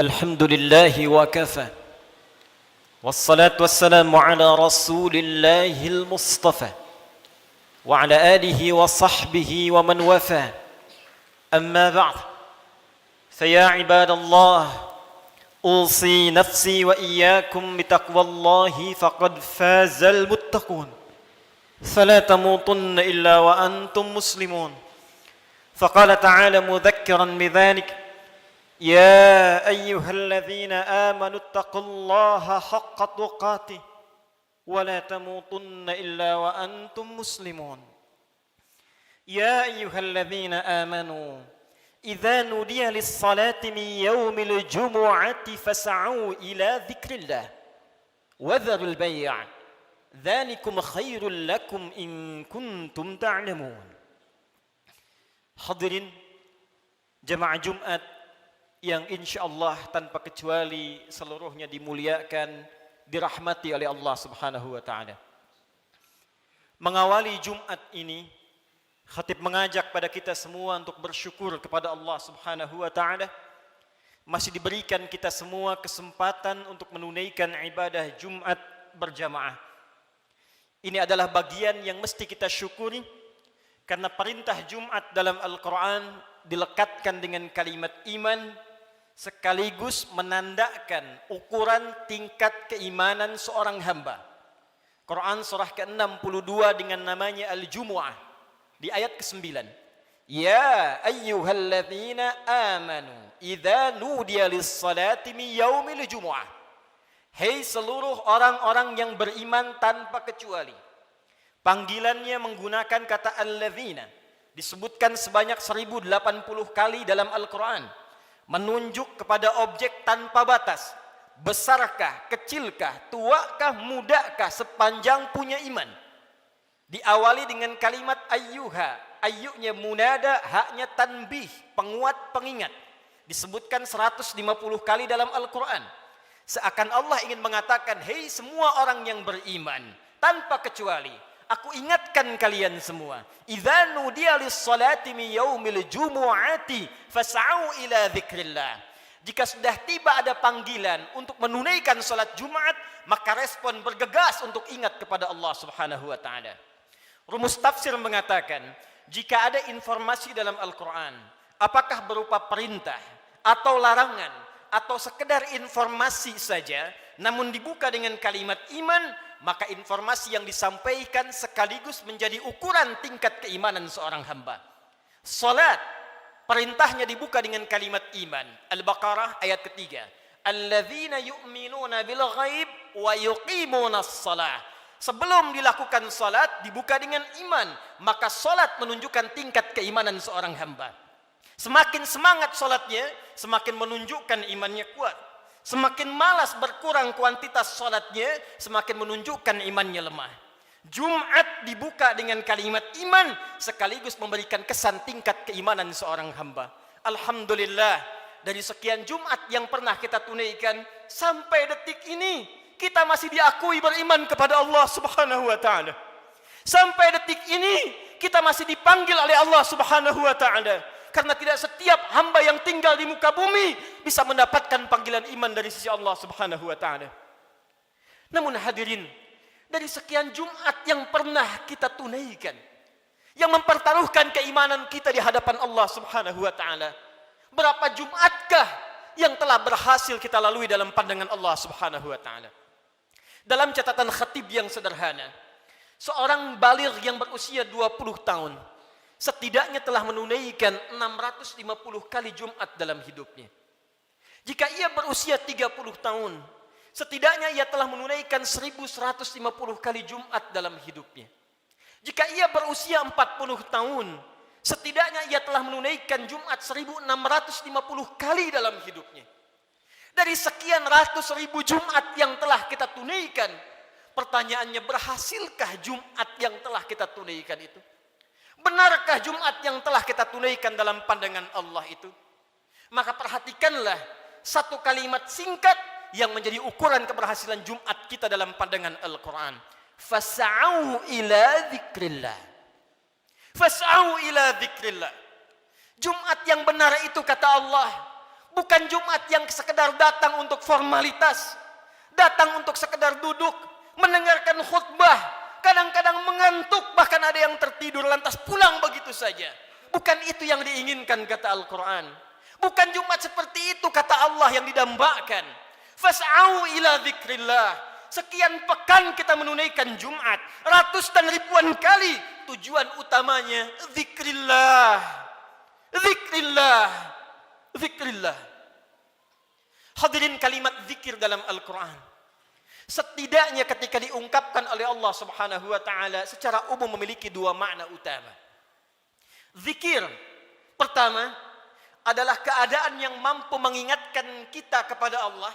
الحمد لله وكفى والصلاة والسلام على رسول الله المصطفى وعلى آله وصحبه ومن وفى أما بعد فيا عباد الله أوصي نفسي وإياكم بتقوى الله فقد فاز المتقون فلا تموتن إلا وأنتم مسلمون فقال تعالى مذكرا بذلك يا أيها الذين آمنوا اتقوا الله حق تقاته ولا تموتن إلا وأنتم مسلمون يا أيها الذين آمنوا إذا نودي للصلاة من يوم الجمعة فاسعوا إلى ذكر الله وذروا البيع ذلكم خير لكم إن كنتم تعلمون. Hadirin jemaah Jumat yang insyaallah tanpa kecuali seluruhnya dimuliakan, dirahmati oleh Allah Subhanahu wa taala. Mengawali Jumat ini, khatib mengajak pada kita semua untuk bersyukur kepada Allah Subhanahu wa taala masih diberikan kita semua kesempatan untuk menunaikan ibadah Jumat berjamaah. Ini adalah bagian yang mesti kita syukuri karena perintah Jumat dalam Al-Qur'an dilekatkan dengan kalimat iman sekaligus menandakan ukuran tingkat keimanan seorang hamba. Quran surah ke-62 dengan namanya Al-Jumu'ah di ayat ke-9. Ya ayyuhalladzina amanu idza nudiya lis-salati min yaumil jumu'ah. Hei seluruh orang-orang yang beriman tanpa kecuali. Panggilannya menggunakan kata alladzina disebutkan sebanyak 1080 kali dalam Al-Qur'an. Menunjuk kepada objek tanpa batas. Besarkah, kecilkah, tuakah, mudakah, sepanjang punya iman. Diawali dengan kalimat ayyuha. Ayyunya munada, haknya tanbih, penguat, pengingat. Disebutkan 150 kali dalam Al-Quran. Seakan Allah ingin mengatakan, hei semua orang yang beriman, tanpa kecuali, aku ingatkan kalian semua. Idza nudiya lis-salati min yaumil jumu'ati fas'au ila dzikrillah. Jika sudah tiba ada panggilan untuk menunaikan salat Jumat, maka respon bergegas untuk ingat kepada Allah Subhanahu wa taala. Rumus tafsir mengatakan, jika ada informasi dalam Al-Qur'an, apakah berupa perintah atau larangan atau sekedar informasi saja, namun dibuka dengan kalimat iman, maka informasi yang disampaikan sekaligus menjadi ukuran tingkat keimanan seorang hamba. Salat, perintahnya dibuka dengan kalimat iman. Al-Baqarah ayat ketiga. Alladzina yu'minuna bil ghaib wa yuqimunas shalah. Sebelum dilakukan salat dibuka dengan iman, maka salat menunjukkan tingkat keimanan seorang hamba. Semakin semangat salatnya, semakin menunjukkan imannya kuat. Semakin malas berkurang kuantitas salatnya, semakin menunjukkan imannya lemah. Jumat dibuka dengan kalimat iman, sekaligus memberikan kesan tingkat keimanan seorang hamba. Alhamdulillah, dari sekian Jumat yang pernah kita tunaikan, sampai detik ini, kita masih diakui beriman kepada Allah Subhanahu wa ta'ala. Sampai detik ini, kita masih dipanggil oleh Allah Subhanahu wa ta'ala. Karena tidak setiap hamba yang tinggal di muka bumi bisa mendapatkan panggilan iman dari sisi Allah Subhanahu wa taala. Namun hadirin, dari sekian Jumat yang pernah kita tunaikan, yang mempertaruhkan keimanan kita di hadapan Allah Subhanahu wa taala, berapa Jumatkah yang telah berhasil kita lalui dalam pandangan Allah Subhanahu wa taala? Dalam catatan khatib yang sederhana, seorang baligh yang berusia 20 tahun setidaknya telah menunaikan 650 kali Jumat dalam hidupnya. Jika ia berusia 30 tahun, setidaknya ia telah menunaikan 1150 kali Jumat dalam hidupnya. Jika ia berusia 40 tahun, setidaknya ia telah menunaikan Jumat 1650 kali dalam hidupnya. Dari sekian ratus ribu Jumat yang telah kita tunaikan, pertanyaannya, berhasilkah Jumat yang telah kita tunaikan itu? Benarkah Jumat yang telah kita tunaikan dalam pandangan Allah itu? Maka perhatikanlah satu kalimat singkat yang menjadi ukuran keberhasilan Jumat kita dalam pandangan Al-Quran. Fas'au ila dzikrillah. Fas'au ila dzikrillah. Jumat yang benar itu kata Allah Bukan Jumat yang sekedar datang untuk formalitas, datang untuk sekedar duduk, mendengarkan khutbah, kadang-kadang mengantuk, bahkan ada yang tertidur lantas pulang begitu saja. Bukan itu yang diinginkan kata Al-Quran. Bukan Jumat seperti itu kata Allah yang didambakan. Fas'au ila dzikrillah. Sekian pekan kita menunaikan Jumat, ratus dan ribuan kali. Tujuan utamanya dzikrillah. Dzikrillah. Dzikrillah. Hadirin, kalimat zikir dalam Al-Quran setidaknya ketika diungkapkan oleh Allah Subhanahu wa taala secara umum memiliki dua makna utama. Zikir pertama adalah keadaan yang mampu mengingatkan kita kepada Allah,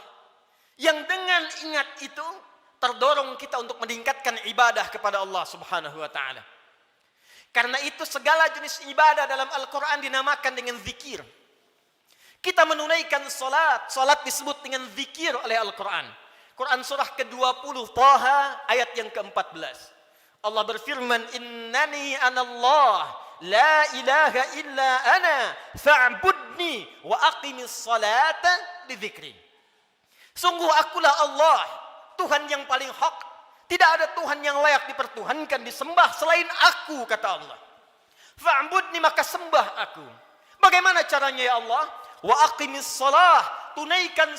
yang dengan ingat itu terdorong kita untuk meningkatkan ibadah kepada Allah Subhanahu wa taala. Karena itu segala jenis ibadah dalam Al-Quran dinamakan dengan zikir. Kita menunaikan salat, salat disebut dengan zikir oleh Al-Quran. Quran surah ke-20 Taha ayat yang ke-14. Allah berfirman, "Innani anallah, la ilaha illa ana, fa'budni wa aqimis salata li dzikri." Sungguh akulah Allah, Tuhan yang paling hak. Tidak ada Tuhan yang layak dipertuhankan, disembah selain aku, kata Allah. Fa'budni, maka sembah aku. Bagaimana caranya ya Allah? Wa aqimis salah, tunaikan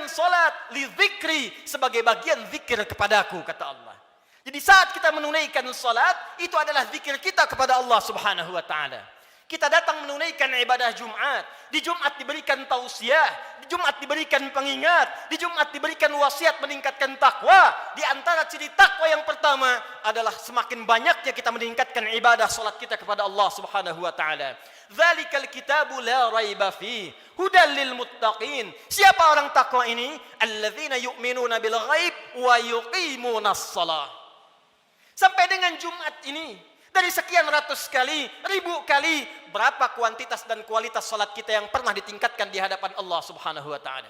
salat li dzikri, sebagai bagian zikir kepadaku, kata Allah. Jadi saat kita menunaikan salat, itu adalah zikir kita kepada Allah Subhanahu wa taala. Kita datang menunaikan ibadah Jumat. Di Jumat diberikan tausiah, di Jumat diberikan pengingat, di Jumat diberikan wasiat meningkatkan takwa. Di antara ciri takwa yang pertama adalah semakin banyaknya kita meningkatkan ibadah salat kita kepada Allah Subhanahu wa taala. Dzalikal kitabu la raiba fi hudal lil muttaqin. Siapa orang takwa ini? Alladzina yu'minuna bil ghaib wa yuqimunas shalah. Sampai dengan Jumat ini, dari sekian ratus kali, ribu kali, berapa kuantitas dan kualitas salat kita yang pernah ditingkatkan di hadapan Allah Subhanahu wa taala?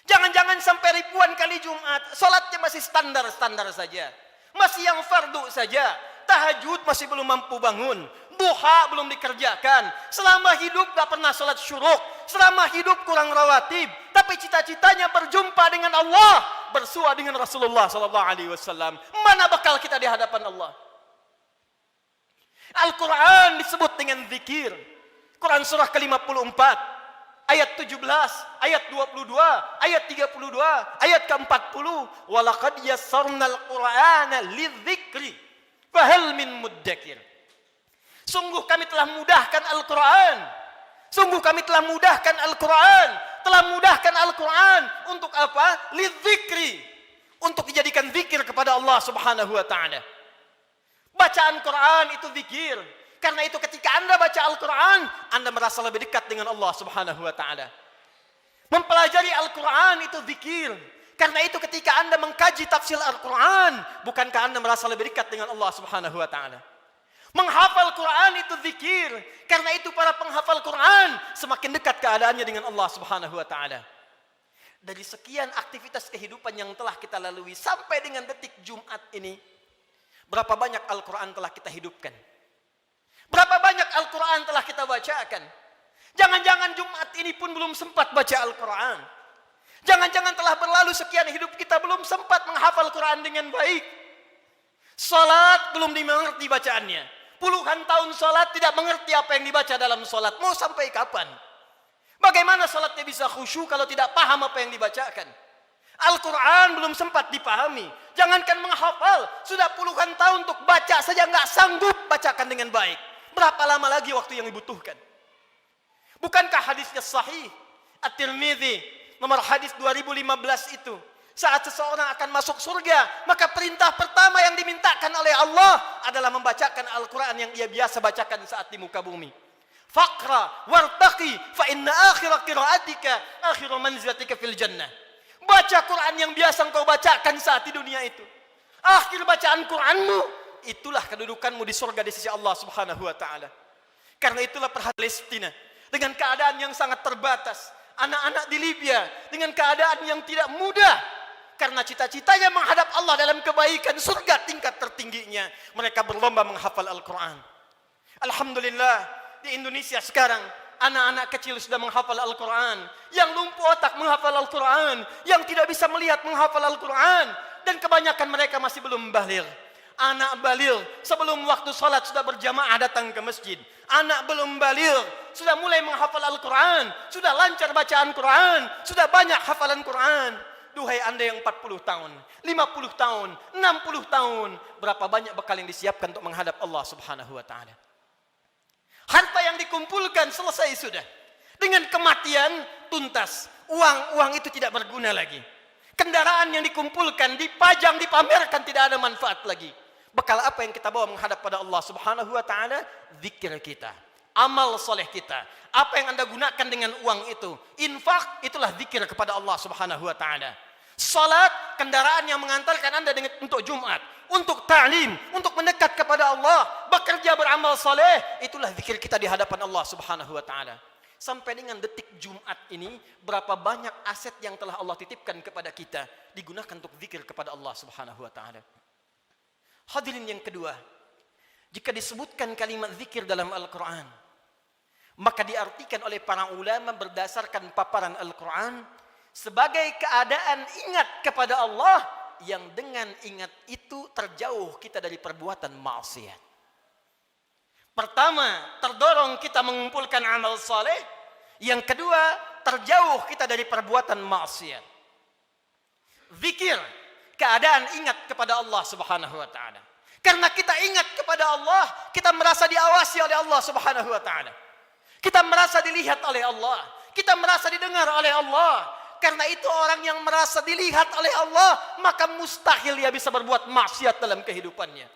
Jangan-jangan sampai ribuan kali Jumat, salatnya masih standar-standar saja. Masih yang fardu saja. Tahajud masih belum mampu bangun. Duha belum dikerjakan. Selama hidup gak pernah salat syuruk. Selama hidup kurang rawatib. Tapi cita-citanya berjumpa dengan Allah, bersua dengan Rasulullah SAW. Mana bakal kita di hadapan Allah? Al-Quran disebut dengan zikir. Quran surah ke-54 ayat 17, ayat 22, ayat 32, ayat ke-40. Walaqad yassarnal Qur'ana lidzikri fahal min muddakir. Sungguh kami telah mudahkan Al-Quran. Sungguh kami telah mudahkan Al-Quran. Telah mudahkan Al-Quran untuk apa? Lidzikri, untuk dijadikan zikir kepada Allah Subhanahu wa taala. Bacaan Quran itu zikir. Karena itu ketika Anda baca Al-Quran, Anda merasa lebih dekat dengan Allah Subhanahu wa taala. Mempelajari Al-Quran itu zikir. Karena itu ketika Anda mengkaji tafsir Al-Quran, bukankah Anda merasa lebih dekat dengan Allah Subhanahu wa taala? Menghafal Quran itu zikir. Karena itu para penghafal Quran semakin dekat keadaannya dengan Allah Subhanahu wa taala. Dari sekian aktivitas kehidupan yang telah kita lalui sampai dengan detik Jumat ini, berapa banyak Al-Quran telah kita hidupkan? Berapa banyak Al-Quran telah kita bacakan? Jangan-jangan Jumat ini pun belum sempat baca Al-Quran. Jangan-jangan telah berlalu sekian hidup kita belum sempat menghafal Quran dengan baik. Salat belum dimengerti bacaannya. Puluhan tahun salat tidak mengerti apa yang dibaca dalam salat. Mau sampai kapan? Bagaimana salatnya bisa khusyuk kalau tidak paham apa yang dibacakan? Al-Quran belum sempat dipahami. Jangankan menghafal, sudah puluhan tahun untuk baca saja nggak sanggup bacakan dengan baik. Berapa lama lagi waktu yang dibutuhkan? Bukankah hadisnya sahih? At-Tirmidzi nomor hadis 2015 itu. Saat seseorang akan masuk surga, maka perintah pertama yang dimintakan oleh Allah adalah membacakan Al-Quran yang ia biasa bacakan saat di muka bumi. Faqra wartaqi fa inna akhira qiraatika akhiru manzilatika fil jannah. Baca Quran yang biasa engkau bacakan saat di dunia itu. Akhir bacaan Quranmu, itulah kedudukanmu di surga di sisi Allah Subhanahu wa taala. Karena itulah perhatian Palestina dengan keadaan yang sangat terbatas. Anak-anak di Libya dengan keadaan yang tidak mudah. Karena cita-citanya menghadap Allah dalam kebaikan, surga tingkat tertingginya. Mereka berlomba menghafal Al-Quran. Alhamdulillah, di Indonesia sekarang Anak-anak kecil sudah menghafal Al-Quran. Yang lumpuh otak menghafal Al-Quran. Yang tidak bisa melihat menghafal Al-Quran. Dan kebanyakan mereka masih belum baligh. Anak baligh sebelum waktu salat sudah berjamaah datang ke masjid. Anak belum baligh sudah mulai menghafal Al-Quran. Sudah lancar bacaan Quran. Sudah banyak hafalan Quran. Duhai anda yang 40 tahun, 50 tahun, 60 tahun. Berapa banyak bekal yang disiapkan untuk menghadap Allah subhanahu wa ta'ala. Harta yang dikumpulkan selesai sudah. Dengan kematian tuntas. Uang itu tidak berguna lagi. Kendaraan yang dikumpulkan, dipajang, dipamerkan, tidak ada manfaat lagi. Bekal apa yang kita bawa menghadap pada Allah subhanahu wa ta'ala? Zikir kita. Amal soleh kita. Apa yang anda gunakan dengan uang itu? Infak, itulah zikir kepada Allah subhanahu wa ta'ala. Salat, kendaraan yang mengantarkan anda untuk Jumat. Untuk ta'lim, untuk mendekat kepada Allah, bekerja beramal saleh, itulah zikir kita di hadapan Allah subhanahu wa ta'ala. Sampai dengan detik Jumat ini, berapa banyak aset yang telah Allah titipkan kepada kita, digunakan untuk zikir kepada Allah subhanahu wa ta'ala. Hadirin yang kedua, jika disebutkan kalimat zikir dalam Al-Quran, maka diartikan oleh para ulama berdasarkan paparan Al-Quran, sebagai keadaan ingat kepada Allah, yang dengan ingat itu terjauh kita dari perbuatan maksiat. Pertama, terdorong kita mengumpulkan amal saleh. Yang kedua, terjauh kita dari perbuatan maksiat. Zikir, keadaan ingat kepada Allah subhanahu wa ta'ala. Karena kita ingat kepada Allah, kita merasa diawasi oleh Allah subhanahu wa ta'ala. Kita merasa dilihat oleh Allah. Kita merasa didengar oleh Allah. Karena itu orang yang merasa dilihat oleh Allah, maka mustahil dia bisa berbuat maksiat dalam kehidupannya.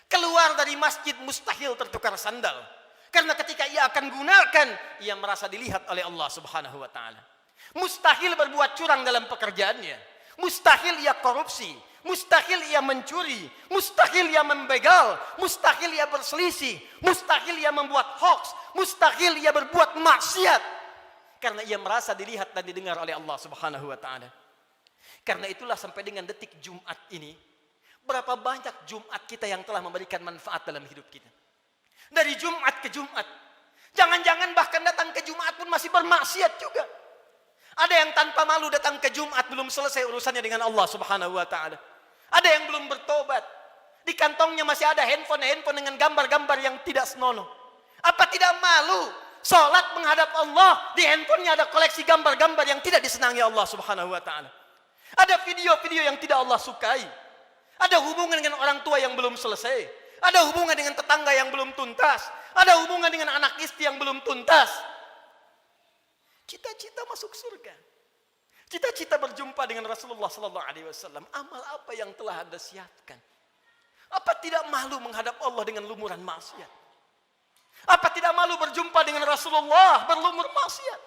Keluar dari masjid mustahil tertukar sandal. Karena ketika ia akan gunakan, ia merasa dilihat oleh Allah subhanahu wa ta'ala. Mustahil berbuat curang dalam pekerjaannya. Mustahil ia korupsi. Mustahil ia mencuri. Mustahil ia membegal. Mustahil ia berselisih. Mustahil ia membuat hoax. Mustahil ia berbuat maksiat. Karena ia merasa dilihat dan didengar oleh Allah subhanahu wa ta'ala. Karena itulah sampai dengan detik Jumat ini, berapa banyak Jumat kita yang telah memberikan manfaat dalam hidup kita. Dari Jumat ke Jumat. Jangan-jangan bahkan datang ke Jumat pun masih bermaksiat juga. Ada yang tanpa malu datang ke Jumat belum selesai urusannya dengan Allah subhanahu wa ta'ala. Ada yang belum bertobat. Di kantongnya masih ada handphone dengan gambar-gambar yang tidak senonoh. Apa tidak malu? Salat menghadap Allah, di handphonenya ada koleksi gambar-gambar yang tidak disenangi Allah subhanahu wa ta'ala. Ada video-video yang tidak Allah sukai. Ada hubungan dengan orang tua yang belum selesai. Ada hubungan dengan tetangga yang belum tuntas. Ada hubungan dengan anak istri yang belum tuntas. Cita-cita masuk surga. Cita-cita berjumpa dengan Rasulullah sallallahu alaihi wasallam. Amal apa yang telah anda siapkan? Apa tidak malu menghadap Allah dengan lumuran maksiat? Apa tidak malu berjumpa dengan Rasulullah berlumur maksiat?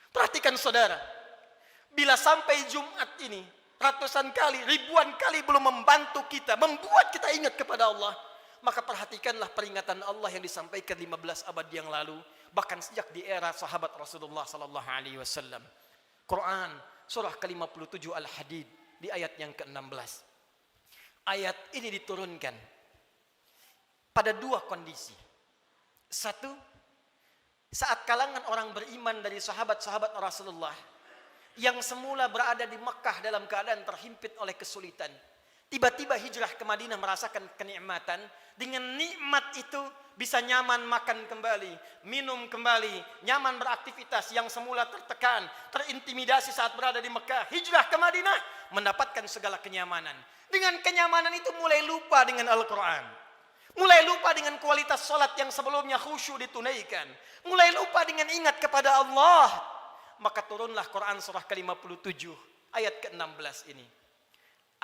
Perhatikan saudara, bila sampai Jumat ini ratusan kali, ribuan kali belum membantu kita, membuat kita ingat kepada Allah, maka perhatikanlah peringatan Allah yang disampaikan 15 abad yang lalu, bahkan sejak di era sahabat Rasulullah sallallahu alaihi wasallam. Quran surah ke-57 Al-Hadid di ayat yang ke-16. Ayat ini diturunkan pada dua kondisi. Satu, saat kalangan orang beriman dari sahabat-sahabat Rasulullah yang semula berada di Mekah dalam keadaan terhimpit oleh kesulitan, tiba-tiba hijrah ke Madinah merasakan kenikmatan. Dengan nikmat itu bisa nyaman makan kembali, minum kembali, nyaman beraktivitas. Yang semula tertekan, terintimidasi saat berada di Mekah, hijrah ke Madinah mendapatkan segala kenyamanan. Dengan kenyamanan itu mulai lupa dengan Al-Quran. Mulai lupa dengan kualitas salat yang sebelumnya khusyuk ditunaikan. Mulai lupa dengan ingat kepada Allah. Maka turunlah Quran surah ke-57 ayat ke-16 ini.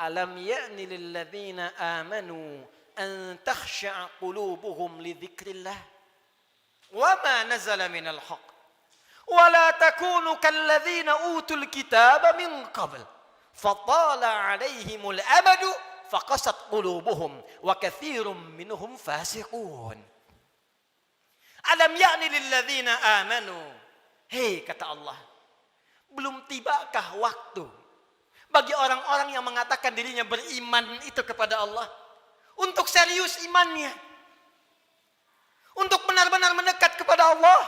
Alam ya'ni lilladzina amanu an takhsha'a qulubuhum li dzikrillah wa ma nazala minal haqq wa la takunu kalladzina utul kitaba min qabl fatala 'alaihimul amadu faqasat qulubuhum wa katsirum minhum fasiqun. Alam ya'ni lilladzina amanu. Hei, kata Allah, belum tibakah waktu bagi orang-orang yang mengatakan dirinya beriman itu kepada Allah untuk serius imannya, untuk benar-benar mendekat kepada Allah,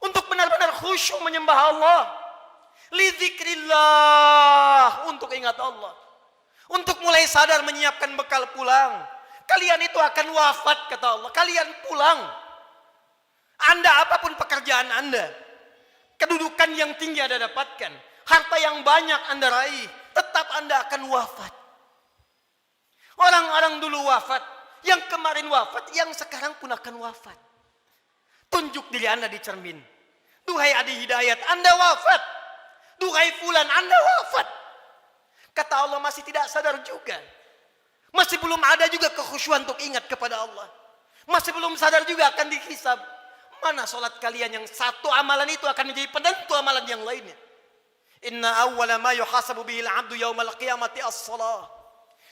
Untuk benar-benar khusyuk menyembah Allah. Lidzikrillah, untuk ingat Allah. Untuk mulai sadar menyiapkan bekal pulang. Kalian itu akan wafat, kata Allah. Kalian pulang. Anda apapun pekerjaan Anda, kedudukan yang tinggi Anda dapatkan, harta yang banyak Anda raih, tetap Anda akan wafat. Orang-orang dulu wafat, yang kemarin wafat, yang sekarang pun akan wafat. Tunjuk diri Anda di cermin. Duhai Adi Hidayat, Anda wafat. Duhai fulan, Anda wafat. Kata Allah, masih tidak sadar juga. Masih belum ada juga kekhusyuan untuk ingat kepada Allah. Masih belum sadar juga akan dihisab. Mana solat kalian yang satu amalan itu akan menjadi penentu amalan yang lainnya. Inna awwala ma yuhasabu bihil abdu yaumal qiyamati as-salah.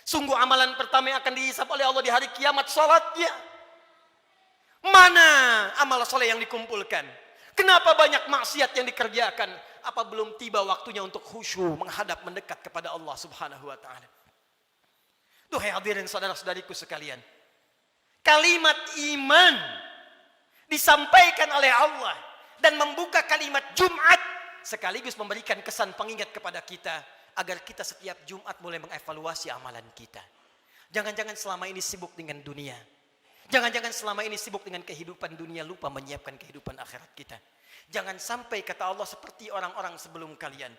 Sungguh amalan pertama yang akan dihisab oleh Allah di hari kiamat, salatnya. Mana amal soleh yang dikumpulkan? Kenapa banyak maksiat yang dikerjakan? Apa belum tiba waktunya untuk khusyuk menghadap mendekat kepada Allah Subhanahu wa taala? Duhai hadirin saudara-saudariku sekalian, kalimat iman disampaikan oleh Allah dan membuka kalimat Jumat sekaligus memberikan kesan pengingat kepada kita agar kita setiap Jumat mulai mengevaluasi amalan kita. Jangan-jangan selama ini sibuk dengan dunia. Jangan-jangan selama ini sibuk dengan kehidupan dunia, lupa menyiapkan kehidupan akhirat kita. Jangan sampai kata Allah seperti orang-orang sebelum kalian,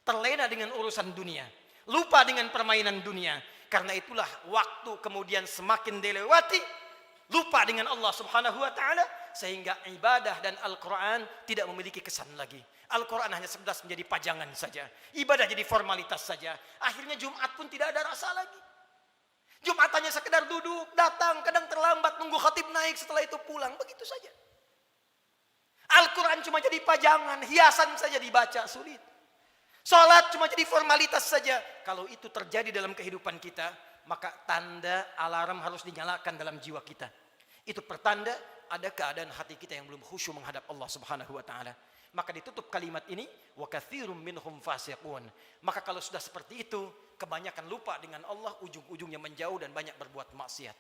terlena dengan urusan dunia, lupa dengan permainan dunia. Karena itulah waktu kemudian semakin dilewati, lupa dengan Allah Subhanahu wa taala, sehingga ibadah dan Al-Quran tidak memiliki kesan lagi. Al-Quran hanya sekedar menjadi pajangan saja, ibadah jadi formalitas saja. Akhirnya Jumat pun tidak ada rasa lagi. Jumat hanya sekedar duduk, datang, kadang terlambat, nunggu khatib naik, setelah itu pulang, begitu saja. Al-Quran cuma jadi pajangan, hiasan saja dibaca, sulit. Salat cuma jadi formalitas saja. Kalau itu terjadi dalam kehidupan kita, maka tanda alarm harus dinyalakan dalam jiwa kita. Itu pertanda ada keadaan hati kita yang belum khusyuk menghadap Allah Subhanahu wa taala. Maka ditutup kalimat ini, wa katsirum minhum fasiqun. Maka kalau sudah seperti itu, kebanyakan lupa dengan Allah, ujung-ujungnya menjauh dan banyak berbuat maksiat.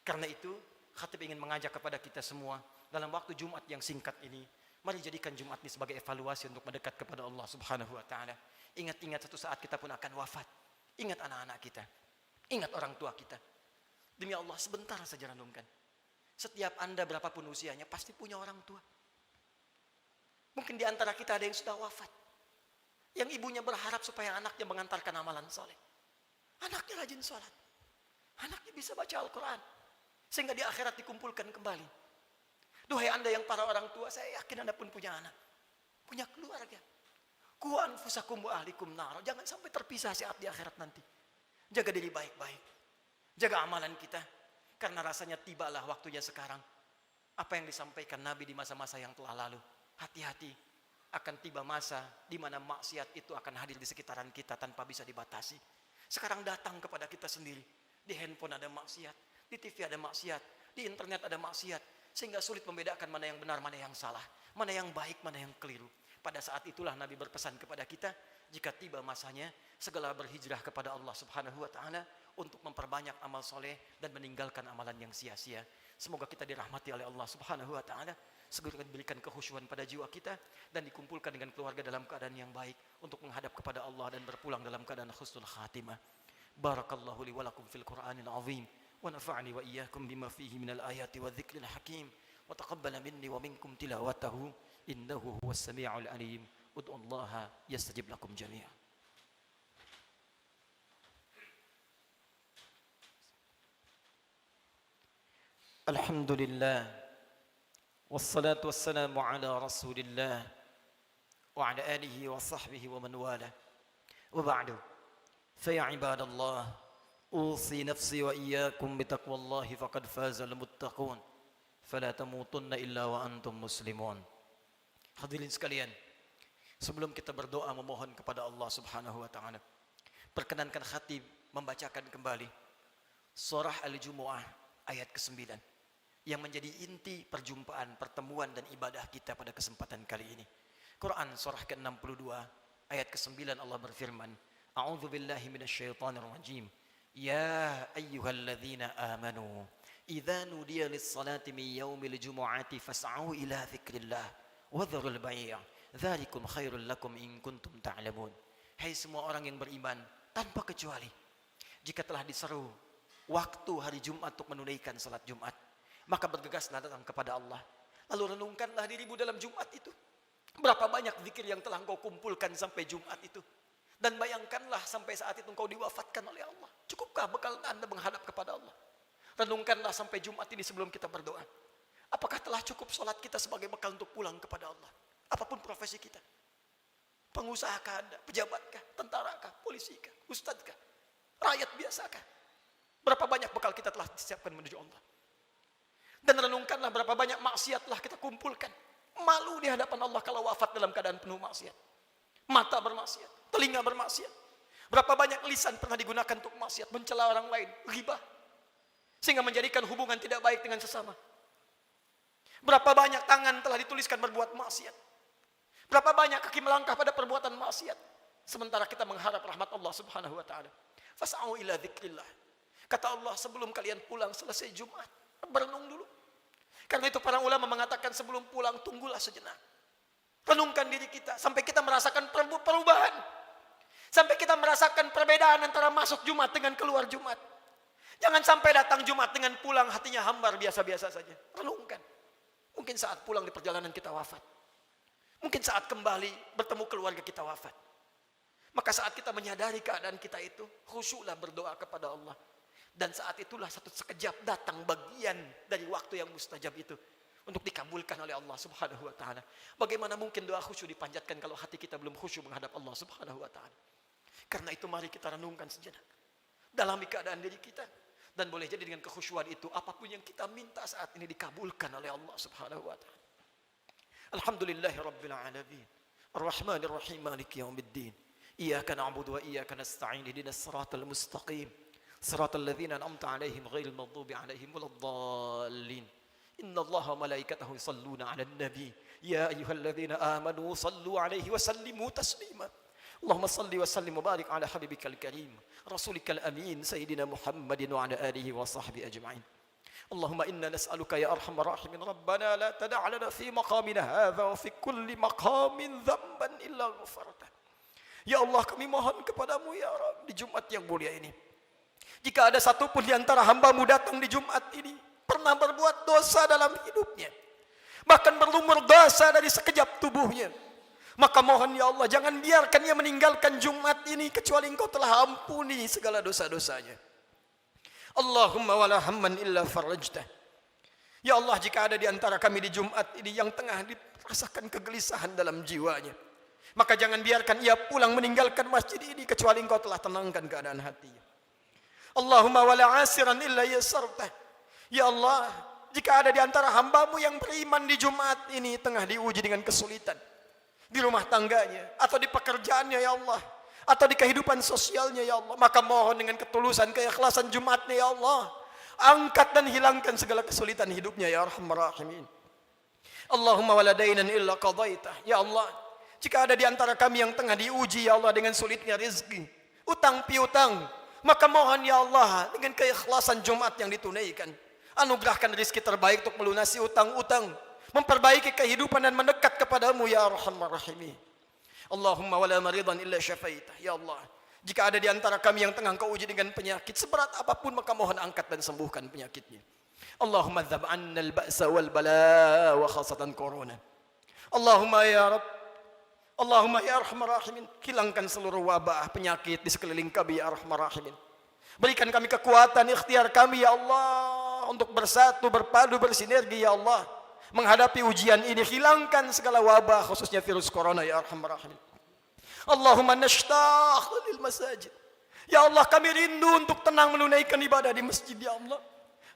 Karena itu, khatib ingin mengajak kepada kita semua dalam waktu Jumat yang singkat ini, mari jadikan Jumat ini sebagai evaluasi untuk mendekat kepada Allah Subhanahu wa taala. Ingat-ingat satu saat kita pun akan wafat. Ingat anak-anak kita. Ingat orang tua kita. Demi Allah, sebentar saja renungkan. Setiap Anda berapapun usianya pasti punya orang tua. Mungkin di antara kita ada yang sudah wafat, yang ibunya berharap supaya anaknya mengantarkan amalan soleh. Anaknya rajin sholat, anaknya bisa baca Al-Quran, sehingga di akhirat dikumpulkan kembali. Duhai Anda yang para orang tua, saya yakin Anda pun punya anak, punya keluarga. Qu anfusakum wa ahlikum nar. Jangan sampai terpisah saat di akhirat nanti. Jaga diri baik-baik, jaga amalan kita, karena rasanya tibalah waktunya sekarang. Apa yang disampaikan Nabi di masa-masa yang telah lalu. Hati-hati, akan tiba masa di mana maksiat itu akan hadir di sekitaran kita tanpa bisa dibatasi. Sekarang datang kepada kita sendiri. Di handphone ada maksiat, di TV ada maksiat, di internet ada maksiat. Sehingga sulit membedakan mana yang benar, mana yang salah, mana yang baik, mana yang keliru. Pada saat itulah Nabi berpesan kepada kita, jika tiba masanya, segala berhijrah kepada Allah Subhanahu wa taala untuk memperbanyak amal soleh dan meninggalkan amalan yang sia-sia. Semoga kita dirahmati oleh Allah Subhanahu wa taala, segera diberikan kekhusyuan pada jiwa kita dan dikumpulkan dengan keluarga dalam keadaan yang baik untuk menghadap kepada Allah dan berpulang dalam keadaan husnul khatimah. Barakallahu li wa lakum fil Qur'anil azim wa nafa'ani wa iyyakum bima fihi minal ayati wa dzikril hakim wa taqabbala minni wa minkum tilawatahu innahu huwas samiul alim. Ud'ullaha yastajib lakum jami'an. Alhamdulillah, wassalatu wassalamu ala rasulillah wa ala alihi wa sahbihi wa man wala. Wa ba'du, faya ibadallah, usi nafsi wa iyyakum bitaqwallahi faqad fazal muttaqun, fala tamutunna illa wa antum muslimun. Hadirin sekalian, sebelum kita berdoa memohon kepada Allah Subhanahu wa taala, perkenankan khatib membacakan kembali surah Al-Jumu'ah ayat ke-9 yang menjadi inti perjumpaan, pertemuan dan ibadah kita pada kesempatan kali ini. Quran surah ke-62 ayat ke-9 Allah berfirman, A'udzu billahi minasyaitonir rajim. Ya ayyuhalladzina amanu idza nudiya lis-salati min yaumil jumu'ati fas'au ila dzikrillah Wadharul bai'. Dzalikum khairul lakum in kuntum ta'lamun. Hai semua orang yang beriman, tanpa kecuali jika telah diseru waktu hari Jumat untuk menunaikan salat Jumat, maka bergegaslah datang kepada Allah. Lalu renungkanlah dirimu dalam Jumat itu. Berapa banyak zikir yang telah engkau kumpulkan sampai Jumat itu. Dan bayangkanlah sampai saat itu engkau diwafatkan oleh Allah. Cukupkah bekal Anda menghadap kepada Allah? Renungkanlah sampai Jumat ini sebelum kita berdoa. Apakah telah cukup salat kita sebagai bekal untuk pulang kepada Allah? Apapun profesi kita. Pengusahakah Anda? Pejabatkah? Tentarakah? Polisikah? Ustadzkah? Rakyat biasakah? Berapa banyak bekal kita telah disiapkan menuju Allah? Dan renungkanlah berapa banyak maksiat telah kita kumpulkan. Malu di hadapan Allah kalau wafat dalam keadaan penuh maksiat. Mata bermaksiat, telinga bermaksiat. Berapa banyak lisan pernah digunakan untuk maksiat, mencela orang lain, ghibah. Sehingga menjadikan hubungan tidak baik dengan sesama. Berapa banyak tangan telah dituliskan berbuat maksiat. Berapa banyak kaki melangkah pada perbuatan maksiat. Sementara kita mengharap rahmat Allah subhanahu wa ta'ala. Fas'au ila dzikrillah. Kata Allah, sebelum kalian pulang selesai Jumat, berenung dulu. Karena itu para ulama mengatakan sebelum pulang tunggulah sejenak. Renungkan diri kita sampai kita merasakan perubahan. Sampai kita merasakan perbedaan antara masuk Jumat dengan keluar Jumat. Jangan sampai datang Jumat dengan pulang hatinya hambar biasa-biasa saja. Renungkan. Mungkin saat pulang di perjalanan kita wafat. Mungkin saat kembali bertemu keluarga kita wafat. Maka saat kita menyadari keadaan kita itu, khusyuklah berdoa kepada Allah. Dan saat itulah satu sekejap datang bagian dari waktu yang mustajab itu untuk dikabulkan oleh Allah subhanahu wa ta'ala. Bagaimana mungkin doa khusyuk dipanjatkan kalau hati kita belum khusyuk menghadap Allah subhanahu wa ta'ala. Karena itu mari kita renungkan sejenak. Dalami keadaan diri kita. Dan boleh jadi dengan kekhusyuan itu, apapun yang kita minta saat ini dikabulkan oleh Allah subhanahu wa ta'ala. Alhamdulillahi rabbil alamin. Ar-Rahmanir Rahim maliki yaumiddin. Iyyaka na'budu wa iyyaka nasta'in. Ihdinas siratal mustaqim. Siratal ladzina an'amta 'alaihim ghairil maghdubi 'alaihim waladdallin. Innallaha wa malaikatahu yusalluna 'alan nabi. Ya ayyuhalladzina amanu sallu 'alaihi wa sallimu taslima. Allahumma salli wa sallim wa barik 'ala habibikal karim, rasulikal amin, sayyidina Muhammadin wa 'ala alihi wa sahbihi ajma'in. Allahumma inna nas'aluka ya arhamar rahimin rabbana la tada' lana fi maqamina hadza wa fi kulli maqamin dhanban illa ghafartah. Ya Allah, kami mohon kepadamu ya Rabb di Jumat yang mulia ini. Jika ada satu pun di antara hamba-Mu datang di Jumat ini pernah berbuat dosa dalam hidupnya, bahkan berlumur dosa dari sekejap tubuhnya, maka mohon ya Allah, jangan biarkan ia meninggalkan Jumat ini kecuali Engkau telah ampuni segala dosa-dosanya. Allahumma wala hamman illa farajtah. Ya Allah, jika ada di antara kami di Jumat ini yang tengah dirasakan kegelisahan dalam jiwanya, maka jangan biarkan ia pulang meninggalkan masjid ini kecuali Engkau telah tenangkan keadaan hatinya. Allahumma wala asiran illa yasartah. Ya Allah, jika ada di antara hamba-Mu yang beriman di Jumat ini tengah diuji dengan kesulitan di rumah tangganya atau di pekerjaannya ya Allah, atau di kehidupan sosialnya ya Allah, maka mohon dengan ketulusan keikhlasan Jumatnya ya Allah, angkat dan hilangkan segala kesulitan hidupnya ya Arhamar Rahimin. Allahumma wala dainan illa qadaitah. Ya Allah, jika ada di antara kami yang tengah diuji ya Allah dengan sulitnya rezeki, utang piutang, maka mohon ya Allah dengan keikhlasan Jumat yang ditunaikan, anugerahkan rezeki terbaik untuk melunasi utang-utang, memperbaiki kehidupan dan mendekat kepadamu ya Arhamar Rahimin. Allahumma wala maridan illa syafaitah. Ya Allah, jika ada di antara kami yang tengah Engkau uji dengan penyakit seberat apapun, maka mohon angkat dan sembuhkan penyakitnya. Allahumma dzab 'anna al-ba'sa wal bala wa khasatan corona. Allahumma ya Rabb, Allahumma ya Arhamar Rahimin, hilangkan seluruh wabah penyakit di sekeliling kami ya Arhamar Rahimin. Berikan kami kekuatan ikhtiar kami ya Allah untuk bersatu, berpadu, bersinergi ya Allah menghadapi ujian ini. Hilangkan segala wabah khususnya virus corona ya Arhamar Rahimin. Allahumma nashtaq lil masajid. Ya Allah, kami rindu untuk tenang menunaikan ibadah di masjid ya Allah.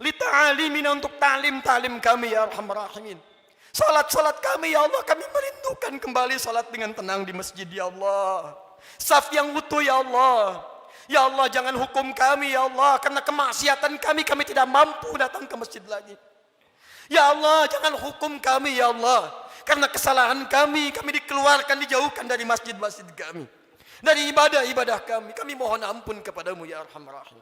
Li ta'alimina, untuk ta'lim kami ya Arhamar Rahimin. Salat kami ya Allah, kami merindukan kembali salat dengan tenang di masjid ya Allah. Saf yang utuh ya Allah. Ya Allah, jangan hukum kami ya Allah, karena kemaksiatan kami tidak mampu datang ke masjid lagi. Ya Allah, jangan hukum kami ya Allah, karena kesalahan kami dikeluarkan, dijauhkan dari masjid-masjid kami, dari ibadah-ibadah kami. Kami mohon ampun kepadamu ya Arhamar Rahim.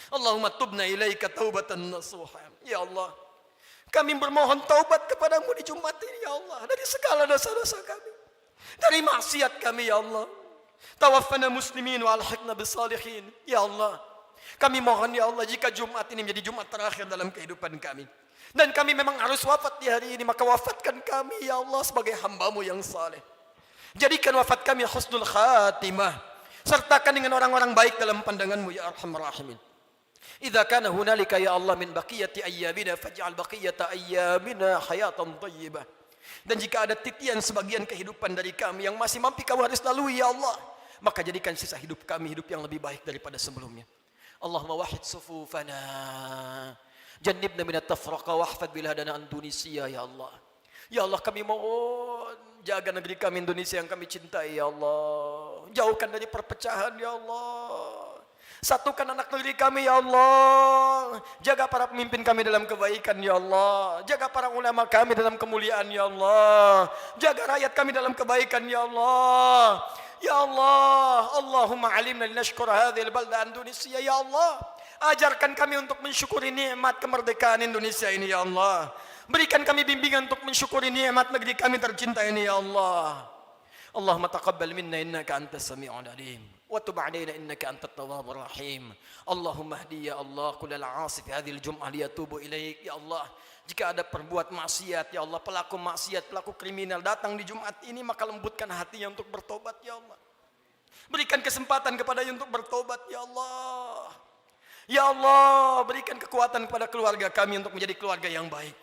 Allahumma tubna ilaika taubatan nasuha. Ya Allah, Kami bermohon taubat kepadamu di Jumat ini ya Allah. Dari segala dosa-dosa kami. Dari maksiat kami ya Allah. Tawaffana muslimin wa alhiqna bisalihin. Ya Allah. Kami mohon ya Allah jika Jumat ini menjadi Jumat terakhir dalam kehidupan kami. Dan kami memang harus wafat di hari ini. Maka wafatkan kami ya Allah sebagai hamba-Mu yang saleh. Jadikan wafat kami husnul khatimah. Sertakan dengan orang-orang baik dalam pandangan-Mu ya Arhamar Rahimin. Idza kana hunalika ya Allah min baqiyati ayyamina faj'al baqiyata ayyamina hayatan thayyibah. Dan jika ada titian sebagian kehidupan dari kami yang masih mampu Kau harus lalui ya Allah, maka jadikan sisa hidup kami hidup yang lebih baik daripada sebelumnya. Allahumma wahid sufufana. Jannibna minat tafraqa wahfad biladana an Tunisia ya Allah. Ya Allah kami mohon jaga negeri kami Indonesia yang kami cintai ya Allah. Jauhkan dari perpecahan ya Allah. Satukan anak negeri kami ya Allah. Jaga para pemimpin kami dalam kebaikan ya Allah. Jaga para ulama kami dalam kemuliaan ya Allah. Jaga rakyat kami dalam kebaikan ya Allah. Ya Allah, Allahumma alimna linashkura hadhil balda Indonesia ya Allah. Ajarkan kami untuk mensyukuri nikmat kemerdekaan Indonesia ini ya Allah. Berikan kami bimbingan untuk mensyukuri nikmat negeri kami tercinta ini ya Allah. Allahumma taqabbal minna innaka antas sami'ul alim. وتب علينا إنك أنت التواب الرحيم اللهم اهدي يا الله كل العاصي في هذه الجمعة ليتوبوا إليك ya Allah. Jika ada perbuat maksiat ya Allah, pelaku maksiat, pelaku kriminal datang di Jumat ini, maka lembutkan hatinya untuk bertobat ya Allah. Berikan kesempatan kepadanya untuk bertobat ya Allah. Ya Allah, berikan kekuatan kepada keluarga kami untuk menjadi keluarga yang baik.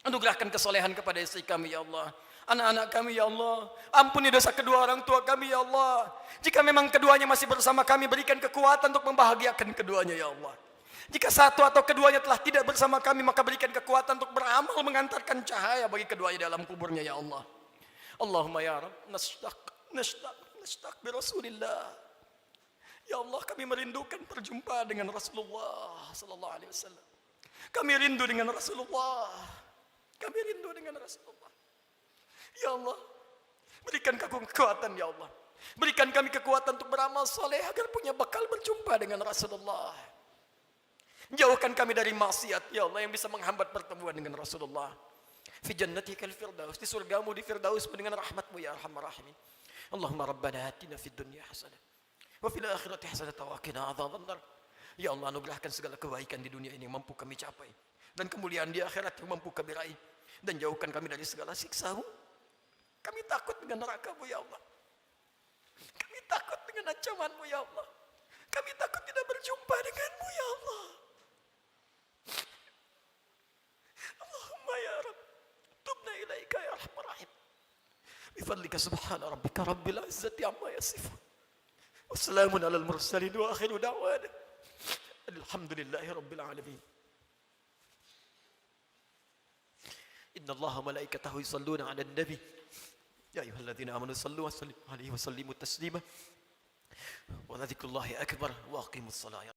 Anugerahkan kesolehan kepada istri kami ya Allah. Anak-anak kami ya Allah, ampuni dosa kedua orang tua kami ya Allah. Jika memang keduanya masih bersama kami, berikan kekuatan untuk membahagiakan keduanya ya Allah. Jika satu atau keduanya telah tidak bersama kami, maka berikan kekuatan untuk beramal mengantarkan cahaya bagi keduanya dalam kuburnya ya Allah. Allahumma ya Rabb, nashtaq bi Rasulillah. Ya Allah, kami merindukan perjumpaan dengan Rasulullah sallallahu alaihi wasallam. Kami rindu dengan Rasulullah. Kami rindu dengan Rasulullah. Ya Allah, berikan kami kekuatan ya Allah. Berikan kami kekuatan untuk beramal soleh agar punya bekal berjumpa dengan Rasulullah. Jauhkan kami dari maksiat ya Allah yang bisa menghambat pertemuan dengan Rasulullah. Fi jannatikal firdaus, di surgamu di firdaus dengan rahmatmu ya Arhamar Rahimin. Allahumma rabbana atina fid dunya hasanah wa fil akhirati hasanah wa qina adzabannar. Ya Allah, anugerahkan segala kebaikan di dunia ini yang mampu kami capai, dan kemuliaan di akhirat yang mampu kami raih, dan jauhkan kami dari segala siksa-Mu. Kami takut dengan neraka-Mu ya Allah. Kami takut dengan ancaman-Mu ya Allah. Kami takut tidak berjumpa dengan-Mu ya Allah. Allahumma ya Rabb, tubna ilaika ya Arhamar Rahim. Bifadlika subhana rabbika rabbil izzati amma yasifun. Wassalamun alal mursalin wa akhiru da'wana alhamdulillahi rabbil alamin. Inna Allaha malaikatahu yusalluna 'alan nabi. يا أيها الذين آمنوا صلوا عليه وسلموا تسليما ولذكر الله أكبر وأقيموا الصلاة.